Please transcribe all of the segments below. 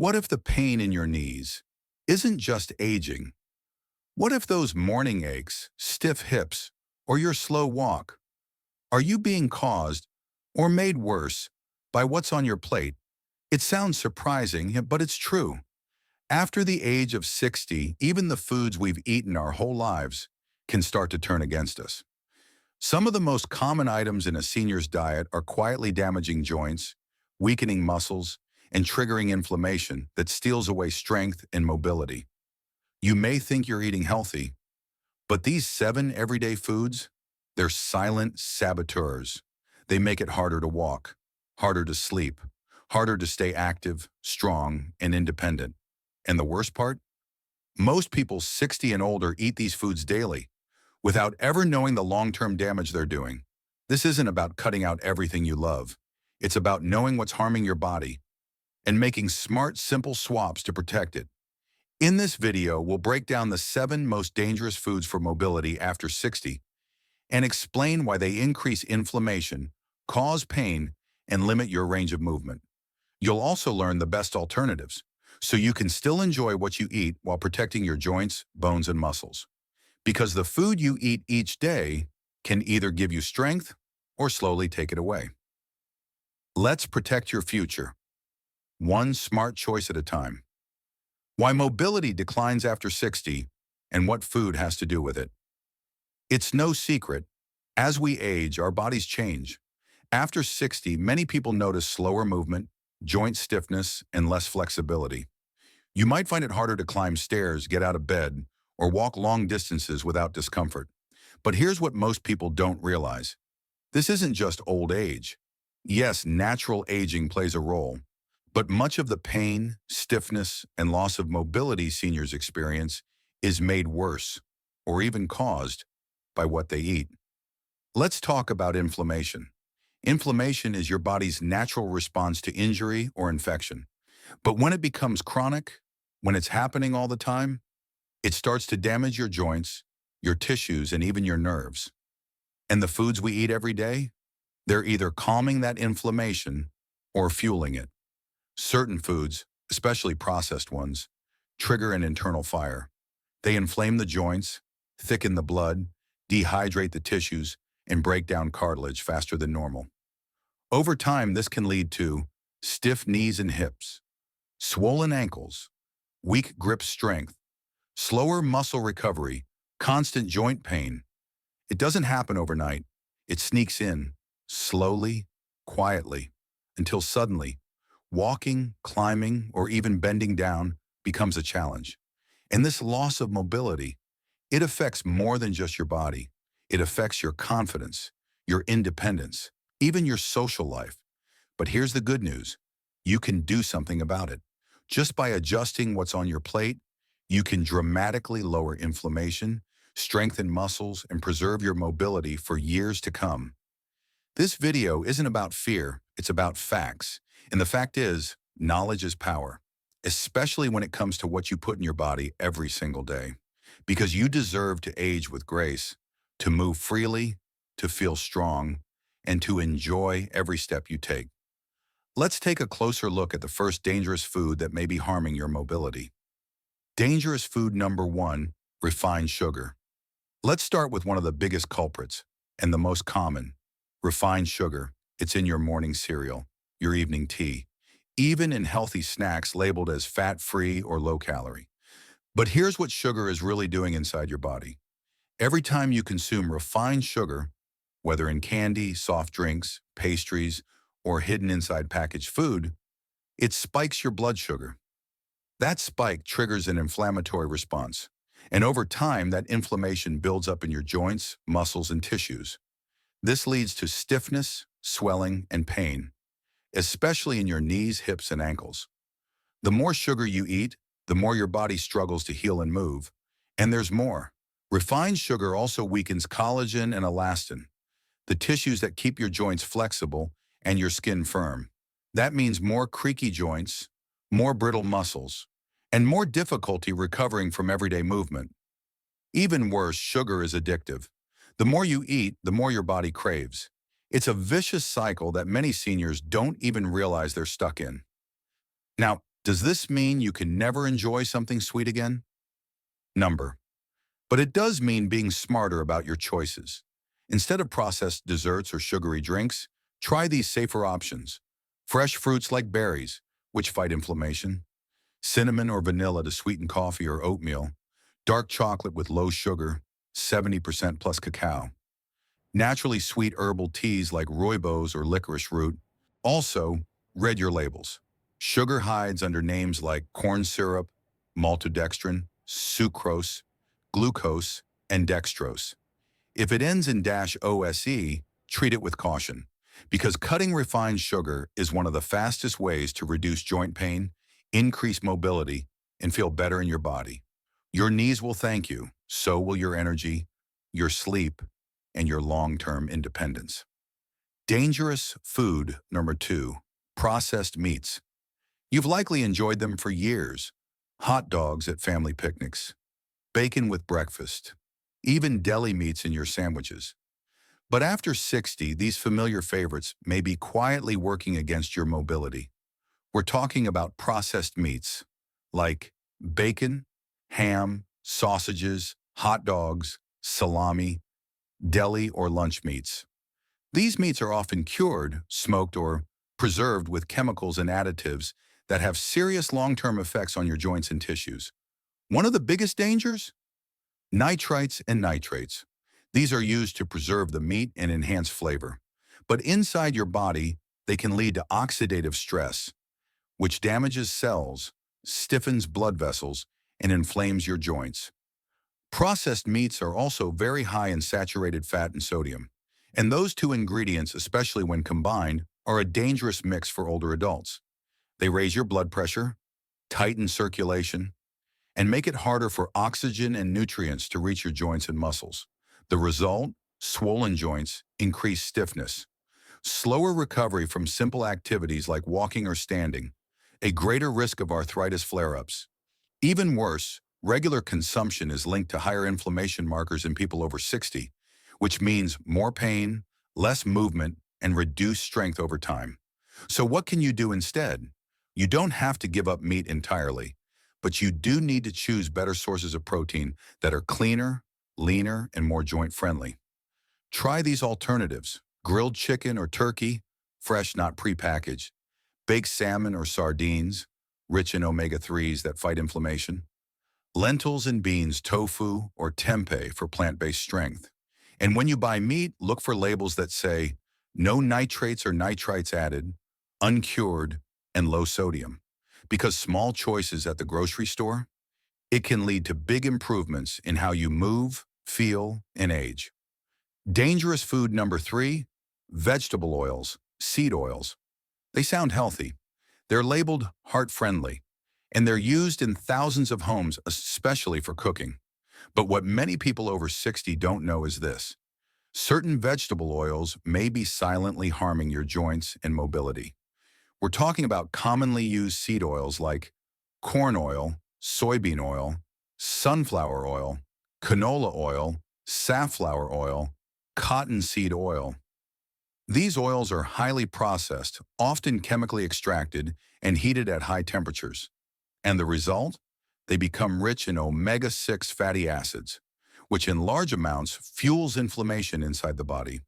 What if the pain in your knees isn't just aging? What if those morning aches, stiff hips, or your slow walk? Are you being caused or made worse by what's on your plate? It sounds surprising, but it's true. After the age of 60, even the foods we've eaten our whole lives can start to turn against us. Some of the most common items in a senior's diet are quietly damaging joints, weakening muscles, and triggering inflammation that steals away strength and mobility. You may think you're eating healthy, but these 7 everyday foods, they're silent saboteurs. They make it harder to walk, harder to sleep, harder to stay active, strong, and independent. And the worst part? Most people 60 and older eat these foods daily without ever knowing the long-term damage they're doing. This isn't about cutting out everything you love. It's about knowing what's harming your body and making smart, simple swaps to protect it. In this video, we'll break down the 7 most dangerous foods for mobility after 60 and explain why they increase inflammation, cause pain, and limit your range of movement. You'll also learn the best alternatives, so you can still enjoy what you eat while protecting your joints, bones, and muscles. Because the food you eat each day can either give you strength or slowly take it away. Let's protect your future, one smart choice at a time. Why mobility declines after 60 and what food has to do with it. It's no secret, as we age, our bodies change. After 60, many people notice slower movement, joint stiffness, and less flexibility. You might find it harder to climb stairs, get out of bed, or walk long distances without discomfort. But here's what most people don't realize. This isn't just old age. Yes, natural aging plays a role, but much of the pain, stiffness, and loss of mobility seniors experience is made worse or even caused by what they eat. Let's talk about inflammation. Inflammation is your body's natural response to injury or infection. But when it becomes chronic, when it's happening all the time, it starts to damage your joints, your tissues, and even your nerves. And the foods we eat every day, they're either calming that inflammation or fueling it. Certain foods, especially processed ones, trigger an internal fire. They inflame the joints, thicken the blood, dehydrate the tissues, and break down cartilage faster than normal. Over time, this can lead to stiff knees and hips, swollen ankles, weak grip strength, slower muscle recovery, constant joint pain. It doesn't happen overnight. It sneaks in, slowly, quietly, until suddenly, walking, climbing, or even bending down becomes a challenge. And this loss of mobility, it affects more than just your body. It affects your confidence, your independence, even your social life. But here's the good news. You can do something about it. Just by adjusting what's on your plate, you can dramatically lower inflammation, strengthen muscles, and preserve your mobility for years to come. This video isn't about fear, it's about facts. And the fact is, knowledge is power, especially when it comes to what you put in your body every single day. Because you deserve to age with grace, to move freely, to feel strong, and to enjoy every step you take. Let's take a closer look at the first dangerous food that may be harming your mobility. Dangerous food number 1, refined sugar. Let's start with one of the biggest culprits, and the most common, refined sugar. It's in your morning cereal, your evening tea, even in healthy snacks labeled as fat-free or low-calorie. But here's what sugar is really doing inside your body. Every time you consume refined sugar, whether in candy, soft drinks, pastries, or hidden inside packaged food, it spikes your blood sugar. That spike triggers an inflammatory response, and over time that inflammation builds up in your joints, muscles, and tissues. This leads to stiffness, swelling, and pain, especially in your knees, hips, and ankles. The more sugar you eat, the more your body struggles to heal and move. And there's more. Refined sugar also weakens collagen and elastin, the tissues that keep your joints flexible and your skin firm. That means more creaky joints, more brittle muscles, and more difficulty recovering from everyday movement. Even worse, sugar is addictive. The more you eat, the more your body craves. It's a vicious cycle that many seniors don't even realize they're stuck in. Now, Does this mean you can never enjoy something sweet again? Number. But it does mean being smarter about your choices. Instead of processed desserts or sugary drinks, try these safer options. Fresh fruits like berries, which fight inflammation, cinnamon or vanilla to sweeten coffee or oatmeal, dark chocolate with low sugar, 70% plus cacao, naturally sweet herbal teas like rooibos or licorice root. Also, read your labels. Sugar hides under names like corn syrup, maltodextrin, sucrose, glucose, and dextrose. If it ends in -ose, treat it with caution, because cutting refined sugar is one of the fastest ways to reduce joint pain, increase mobility, and feel better in your body. Your knees will thank you, so will your energy, your sleep, and your long-term independence. Dangerous food number 2, processed meats. You've likely enjoyed them for years. Hot dogs at family picnics, bacon with breakfast, even deli meats in your sandwiches. But after 60, these familiar favorites may be quietly working against your mobility. We're talking about processed meats like bacon, ham, sausages, hot dogs, salami, deli or lunch meats. These meats are often cured, smoked, or preserved with chemicals and additives that have serious long-term effects on your joints and tissues. One of the biggest dangers? Nitrites and nitrates. These are used to preserve the meat and enhance flavor. But inside your body, they can lead to oxidative stress, which damages cells, stiffens blood vessels, and inflames your joints. Processed meats are also very high in saturated fat and sodium, and those two ingredients, especially when combined, are a dangerous mix for older adults. They raise your blood pressure, tighten circulation, and make it harder for oxygen and nutrients to reach your joints and muscles. The result? Swollen joints, increased stiffness, slower recovery from simple activities like walking or standing, a greater risk of arthritis flare-ups. Even worse, regular consumption is linked to higher inflammation markers in people over 60, which means more pain, less movement, and reduced strength over time. So what can you do instead? You don't have to give up meat entirely, but you do need to choose better sources of protein that are cleaner, leaner, and more joint-friendly. Try these alternatives: grilled chicken or turkey, fresh not prepackaged, baked salmon or sardines, rich in omega-3s that fight inflammation, lentils and beans, tofu, or tempeh for plant-based strength. And when you buy meat, look for labels that say, no nitrates or nitrites added, uncured, and low sodium. Because small choices at the grocery store, it can lead to big improvements in how you move, feel, and age. Dangerous food number 3, vegetable oils, seed oils. They sound healthy. They're labeled heart-friendly, and they're used in thousands of homes, especially for cooking. But what many people over 60 don't know is this: certain vegetable oils may be silently harming your joints and mobility. We're talking about commonly used seed oils like corn oil, soybean oil, sunflower oil, canola oil, safflower oil, cottonseed oil. These oils are highly processed, often chemically extracted, and heated at high temperatures. And the result? They become rich in omega-6 fatty acids, which in large amounts fuels inflammation inside the body.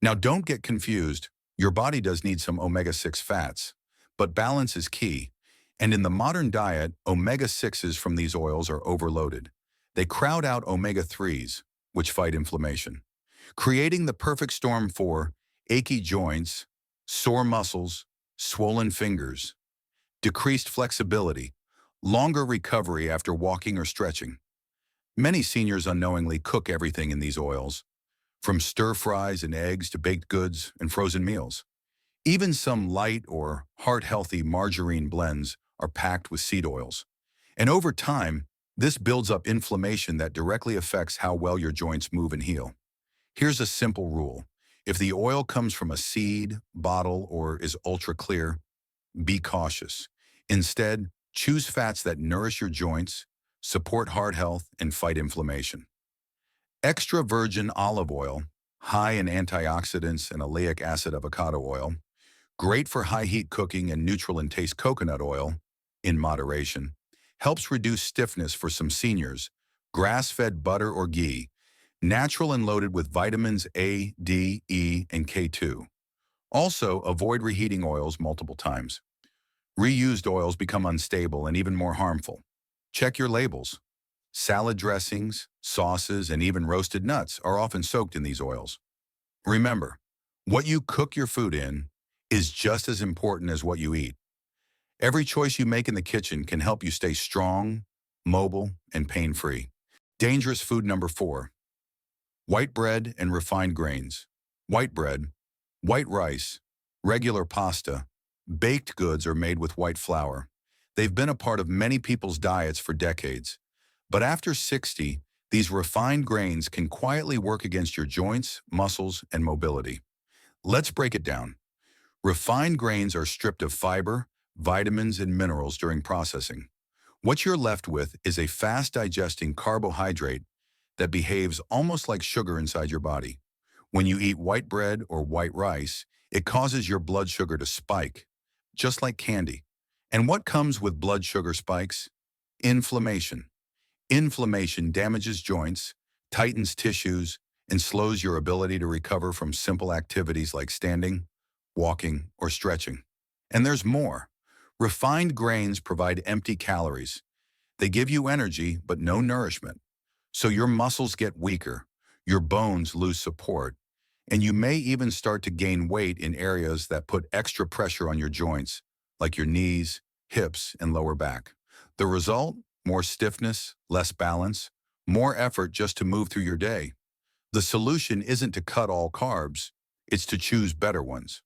Now don't get confused. Your body does need some omega-6 fats, but balance is key. And in the modern diet, omega-6s from these oils are overloaded. They crowd out omega-3s, which fight inflammation, creating the perfect storm for achy joints, sore muscles, swollen fingers, decreased flexibility, longer recovery after walking or stretching. Many seniors unknowingly cook everything in these oils, from stir-fries and eggs to baked goods and frozen meals. Even some light or heart-healthy margarine blends are packed with seed oils. And over time, this builds up inflammation that directly affects how well your joints move and heal. Here's a simple rule: if the oil comes from a seed, bottle, or is ultra-clear, be cautious. Instead, choose fats that nourish your joints, support heart health, and fight inflammation. Extra virgin olive oil, high in antioxidants and oleic acid avocado oil, great for high heat cooking, and neutral in taste coconut oil, in moderation, helps reduce stiffness for some seniors. Grass-fed butter or ghee, natural and loaded with vitamins A, D, E, and K2. Also, avoid reheating oils multiple times. Reused oils become unstable and even more harmful. Check your labels. Salad dressings, sauces, and even roasted nuts are often soaked in these oils. Remember, what you cook your food in is just as important as what you eat. Every choice you make in the kitchen can help you stay strong, mobile, and pain-free. Dangerous food number 4. White bread and refined grains. White bread, white rice, regular pasta, baked goods are made with white flour. They've been a part of many people's diets for decades. But after 60, these refined grains can quietly work against your joints, muscles, and mobility. Let's break it down. Refined grains are stripped of fiber, vitamins, and minerals during processing. What you're left with is a fast-digesting carbohydrate that behaves almost like sugar inside your body. When you eat white bread or white rice, it causes your blood sugar to spike, just like candy. And what comes with blood sugar spikes? Inflammation. Inflammation damages joints, tightens tissues, and slows your ability to recover from simple activities like standing, walking, or stretching. And there's more. Refined grains provide empty calories. They give you energy, but no nourishment. So your muscles get weaker, your bones lose support, and you may even start to gain weight in areas that put extra pressure on your joints, like your knees, hips, and lower back. The result? More stiffness, less balance, more effort just to move through your day. The solution isn't to cut all carbs, it's to choose better ones.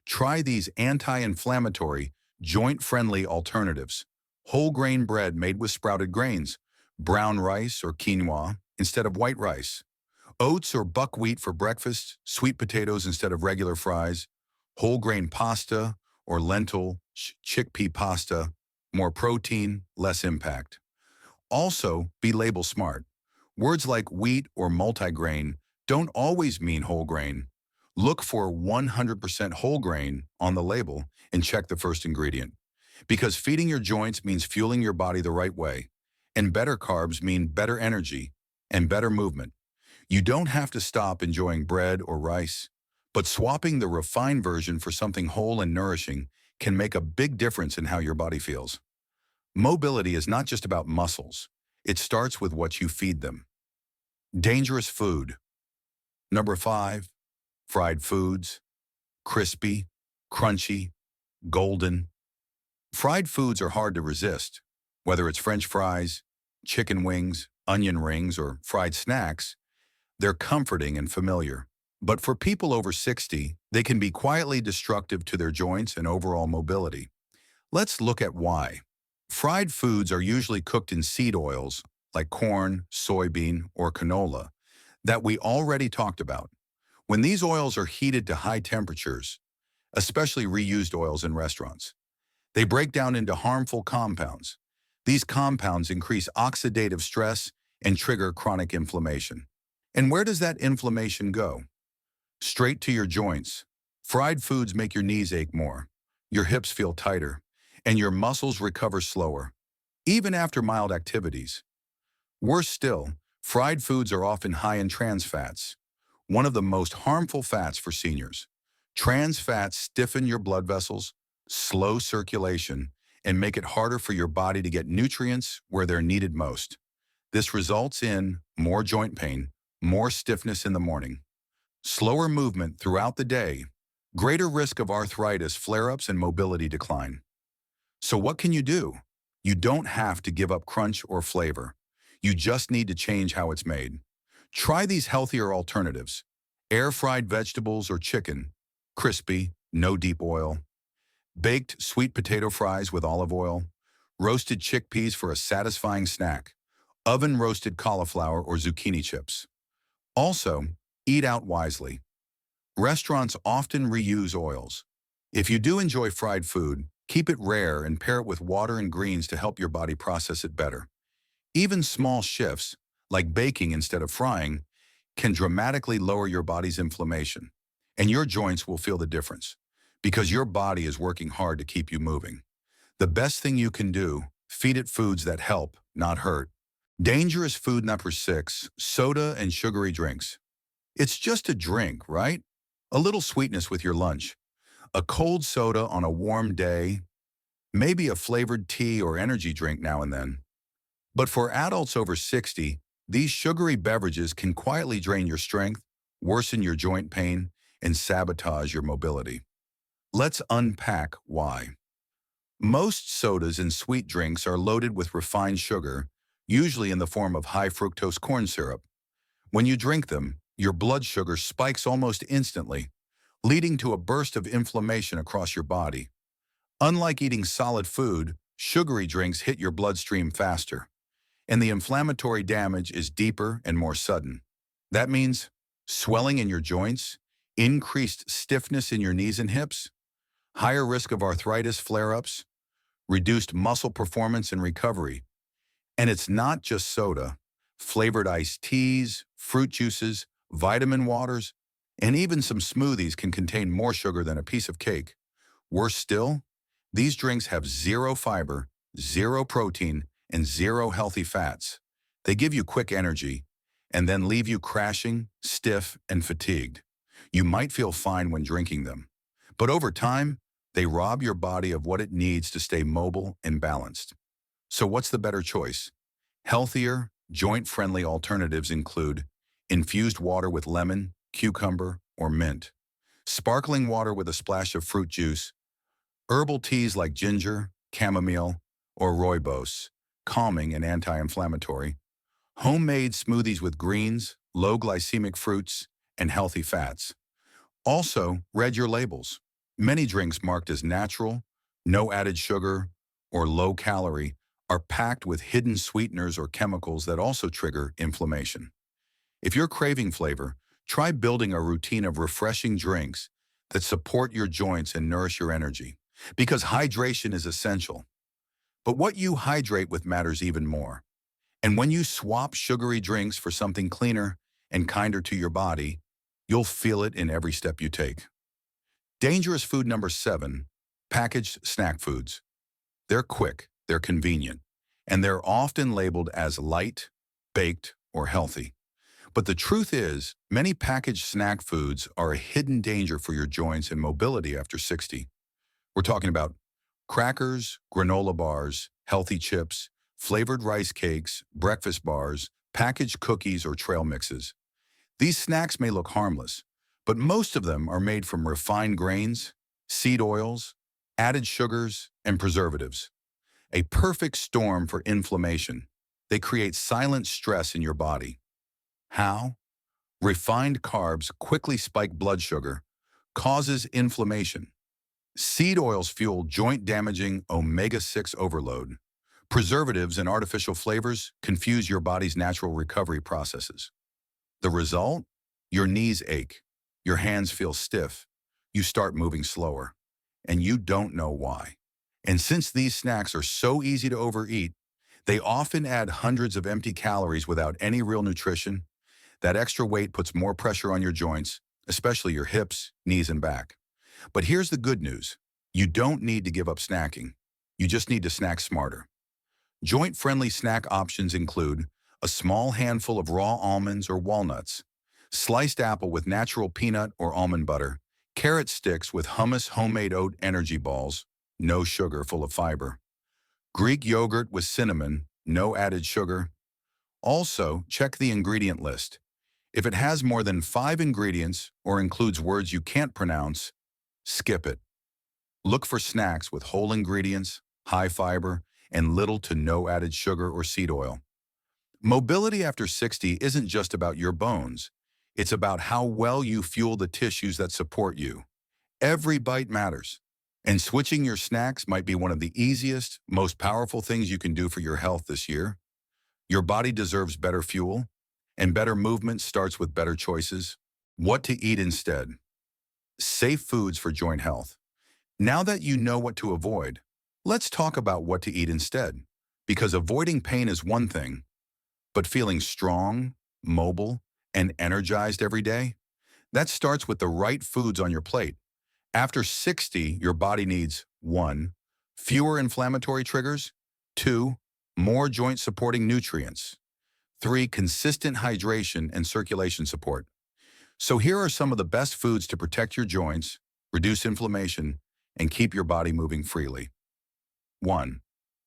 Try these anti-inflammatory, joint-friendly alternatives. Whole grain bread made with sprouted grains, brown rice or quinoa instead of white rice, oats or buckwheat for breakfast, sweet potatoes instead of regular fries, whole grain pasta or lentil, chickpea pasta, more protein, less impact. Also, be label smart. Words like wheat or multigrain don't always mean whole grain. Look for 100% whole grain on the label and check the first ingredient. Because feeding your joints means fueling your body the right way, and better carbs mean better energy and better movement. You don't have to stop enjoying bread or rice, but swapping the refined version for something whole and nourishing can make a big difference in how your body feels. Mobility is not just about muscles. It starts with what you feed them. Dangerous food. Number 5, fried foods, crispy, crunchy, golden. Fried foods are hard to resist. Whether it's French fries, chicken wings, onion rings, or fried snacks, they're comforting and familiar. But for people over 60, they can be quietly destructive to their joints and overall mobility. Let's look at why. Fried foods are usually cooked in seed oils, like corn, soybean, or canola, that we already talked about. When these oils are heated to high temperatures, especially reused oils in restaurants, they break down into harmful compounds. These compounds increase oxidative stress and trigger chronic inflammation. And where does that inflammation go? Straight to your joints. Fried foods make your knees ache more, your hips feel tighter, and your muscles recover slower, even after mild activities. Worse still, fried foods are often high in trans fats, one of the most harmful fats for seniors. Trans fats stiffen your blood vessels, slow circulation, and make it harder for your body to get nutrients where they're needed most. This results in more joint pain, more stiffness in the morning, slower movement throughout the day, greater risk of arthritis, flare-ups, and mobility decline. So what can you do? You don't have to give up crunch or flavor. You just need to change how it's made. Try these healthier alternatives. Air-fried vegetables or chicken, crispy, no deep oil. Baked sweet potato fries with olive oil. Roasted chickpeas for a satisfying snack. Oven-roasted cauliflower or zucchini chips. Also, eat out wisely. Restaurants often reuse oils. If you do enjoy fried food, keep it rare and pair it with water and greens to help your body process it better. Even small shifts, like baking instead of frying, can dramatically lower your body's inflammation, and your joints will feel the difference because your body is working hard to keep you moving. The best thing you can do, feed it foods that help, not hurt. Dangerous food number 6, soda and sugary drinks. It's just a drink, right? A little sweetness with your lunch. A cold soda on a warm day, maybe a flavored tea or energy drink now and then. But for adults over 60, these sugary beverages can quietly drain your strength, worsen your joint pain, and sabotage your mobility. Let's unpack why. Most sodas and sweet drinks are loaded with refined sugar, usually in the form of high fructose corn syrup. When you drink them, your blood sugar spikes almost instantly, leading to a burst of inflammation across your body. Unlike eating solid food, sugary drinks hit your bloodstream faster, and the inflammatory damage is deeper and more sudden. That means swelling in your joints, increased stiffness in your knees and hips, higher risk of arthritis flare-ups, reduced muscle performance and recovery. And it's not just soda. Flavored iced teas, fruit juices, vitamin waters, and even some smoothies can contain more sugar than a piece of cake. Worse still, these drinks have zero fiber, zero protein, and zero healthy fats. They give you quick energy and then leave you crashing, stiff, and fatigued. You might feel fine when drinking them, but over time, they rob your body of what it needs to stay mobile and balanced. So what's the better choice? Healthier, joint-friendly alternatives include infused water with lemon, cucumber, or mint, sparkling water with a splash of fruit juice, herbal teas like ginger, chamomile, or rooibos, calming and anti-inflammatory, homemade smoothies with greens, low glycemic fruits, and healthy fats. Also, read your labels. Many drinks marked as natural, no added sugar, or low calorie are packed with hidden sweeteners or chemicals that also trigger inflammation. If you're craving flavor, try building a routine of refreshing drinks that support your joints and nourish your energy, because hydration is essential. But what you hydrate with matters even more. And when you swap sugary drinks for something cleaner and kinder to your body, you'll feel it in every step you take. Dangerous food number 7, packaged snack foods. They're quick, they're convenient, and they're often labeled as light, baked, or healthy. But the truth is, many packaged snack foods are a hidden danger for your joints and mobility after 60. We're talking about crackers, granola bars, healthy chips, flavored rice cakes, breakfast bars, packaged cookies, or trail mixes. These snacks may look harmless, but most of them are made from refined grains, seed oils, added sugars, and preservatives. A perfect storm for inflammation. They create silent stress in your body. How? Refined carbs quickly spike blood sugar, causes inflammation. Seed oils fuel joint-damaging omega-6 overload. Preservatives and artificial flavors confuse your body's natural recovery processes. The result? Your knees ache, your hands feel stiff, you start moving slower, and you don't know why. And since these snacks are so easy to overeat, they often add hundreds of empty calories without any real nutrition. That extra weight puts more pressure on your joints, especially your hips, knees, and back. But here's the good news. You don't need to give up snacking. You just need to snack smarter. Joint-friendly snack options include a small handful of raw almonds or walnuts, sliced apple with natural peanut or almond butter, carrot sticks with hummus homemade oat energy balls, no sugar, full of fiber, Greek yogurt with cinnamon, no added sugar. Also, check the ingredient list. If it has more than 5 ingredients or includes words you can't pronounce, skip it. Look for snacks with whole ingredients, high fiber, and little to no added sugar or seed oil. Mobility after 60 isn't just about your bones. It's about how well you fuel the tissues that support you. Every bite matters. And switching your snacks might be one of the easiest, most powerful things you can do for your health this year. Your body deserves better fuel, and better movement starts with better choices. What to eat instead. Safe foods for joint health. Now that you know what to avoid, let's talk about what to eat instead. Because avoiding pain is one thing, but feeling strong, mobile, and energized every day, that starts with the right foods on your plate. After 60, your body needs 1. Fewer inflammatory triggers. 2. More joint-supporting nutrients. 3. Consistent hydration and circulation support. So here are some of the best foods to protect your joints, reduce inflammation, and keep your body moving freely. 1.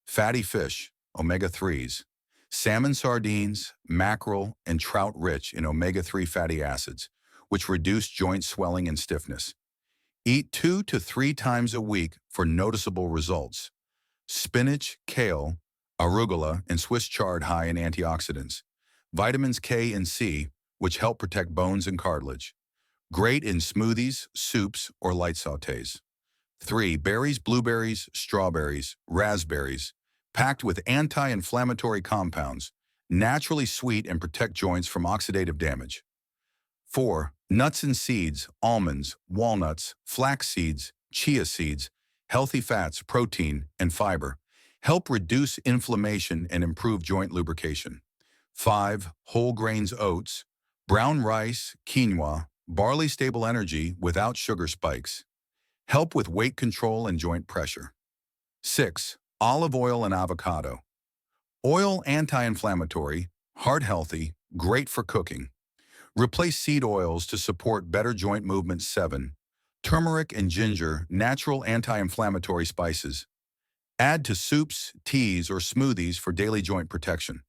Fatty fish, omega-3s. Salmon, sardines, mackerel, and trout rich in omega-3 fatty acids, which reduce joint swelling and stiffness. Eat 2 to 3 times a week for noticeable results. Spinach, kale, arugula, and Swiss chard high in antioxidants. Vitamins K and C, which help protect bones and cartilage. Great in smoothies, soups, or light sautés. 3. Berries, blueberries, strawberries, raspberries, packed with anti-inflammatory compounds, naturally sweet and protect joints from oxidative damage. 4. Nuts and seeds, almonds, walnuts, flax seeds, chia seeds, healthy fats, protein, and fiber, help reduce inflammation and improve joint lubrication. 5. Whole grains oats, brown rice, quinoa, barley stable energy without sugar spikes. Help with weight control and joint pressure. 6. Olive oil and avocado. Oil anti-inflammatory, heart healthy, great for cooking. Replace seed oils to support better joint movement. 7. Turmeric and ginger, natural anti-inflammatory spices. Add to soups, teas, or smoothies for daily joint protection.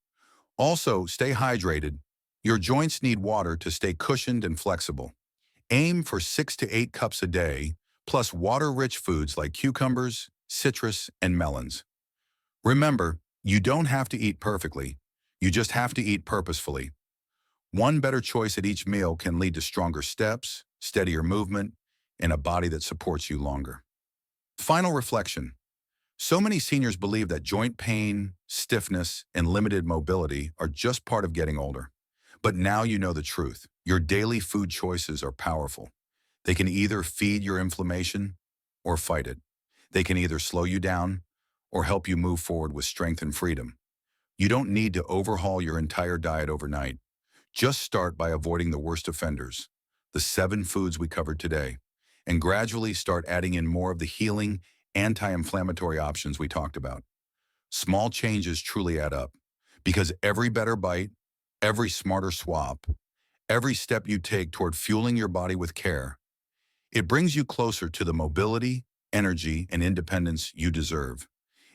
Also, stay hydrated. Your joints need water to stay cushioned and flexible. Aim for 6 to 8 cups a day, plus water-rich foods like cucumbers, citrus, and melons. Remember, you don't have to eat perfectly. You just have to eat purposefully. One better choice at each meal can lead to stronger steps, steadier movement, and a body that supports you longer. Final reflection. So many seniors believe that joint pain, stiffness, and limited mobility are just part of getting older. But now you know the truth. Your daily food choices are powerful. They can either feed your inflammation or fight it. They can either slow you down or help you move forward with strength and freedom. You don't need to overhaul your entire diet overnight. Just start by avoiding the worst offenders, the 7 foods we covered today, and gradually start adding in more of the healing, anti-inflammatory options we talked about. Small changes truly add up, because every better bite, every smarter swap, every step you take toward fueling your body with care, it brings you closer to the mobility, energy, and independence you deserve.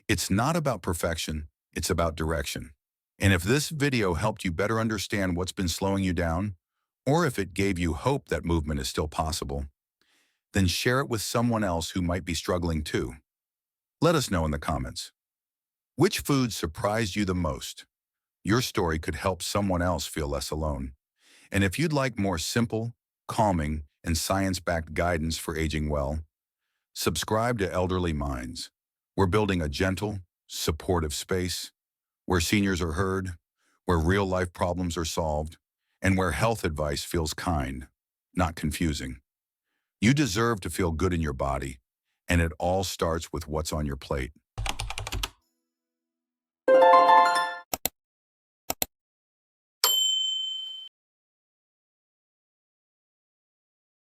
It's not about perfection, it's about direction. And if this video helped you better understand what's been slowing you down, or if it gave you hope that movement is still possible, then share it with someone else who might be struggling too. Let us know in the comments. Which food surprised you the most? Your story could help someone else feel less alone. And if you'd like more simple, calming, and science-backed guidance for aging well, subscribe to Elderly Minds. We're building a gentle, supportive space where seniors are heard, where real-life problems are solved, and where health advice feels kind, not confusing. You deserve to feel good in your body, and it all starts with what's on your plate.